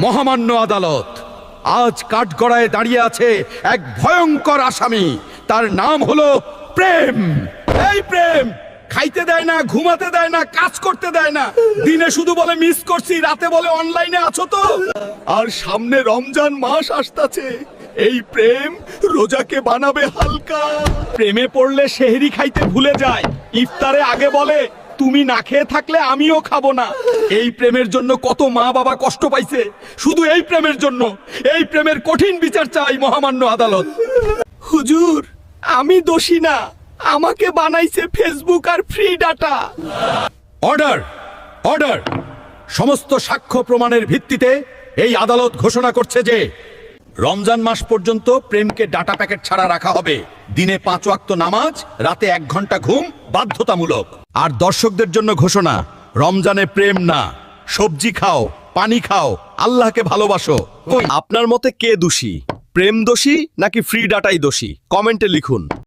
মহামান্য আদালত, আজ কাঠগড়ায় দাঁড়িয়ে আছে এক ভয়ঙ্কর আসামি। তার নাম হলো প্রেম। এই প্রেম খাইতে দেয় না, ঘুমাতে দেয় না, কাজ করতে দেয় না। দিনে শুধু বলে মিস করছি, রাতে বলে অনলাইনে আছো তো। আর সামনে রমজান মাস আসতাছে, এই প্রেম রোজাকে বানাবে হালকা। প্রেমে পড়লে সেহরি খাইতে ভুলে যায়, ইফতারে আগে বলে তুমি না খেয়ে থাকলে আমিও খাবো না। এই প্রেমের জন্য কত মা বাবা কষ্ট পাইছে, শুধু এই প্রেমের জন্য। এই প্রেমের কঠিন বিচার চাই মহামান্য আদালত। হুজুর, আমি দোষী না, আমাকে বানাইছে ফেসবুক আর ফ্রি ডাটা। Order, order. সমস্ত সাক্ষ্য প্রমাণের ভিত্তিতে এই আদালত ঘোষণা করছে যে রমজান মাস পর্যন্ত প্রেমকে ডাটা প্যাকেট ছাড়া রাখা হবে। দিনে 5 ওয়াক্ত নামাজ, রাতে 1 ঘন্টা ঘুম বাধ্যতামূলক। আর দর্শকদের জন্য ঘোষণা, রমজানে প্রেম না, সবজি খাও, পানি খাও, আল্লাহকে ভালোবাসো। আপনার মতে কে দোষী, প্রেম দোষী নাকি ফ্রি ডাটাই দোষী? কমেন্টে লিখুন।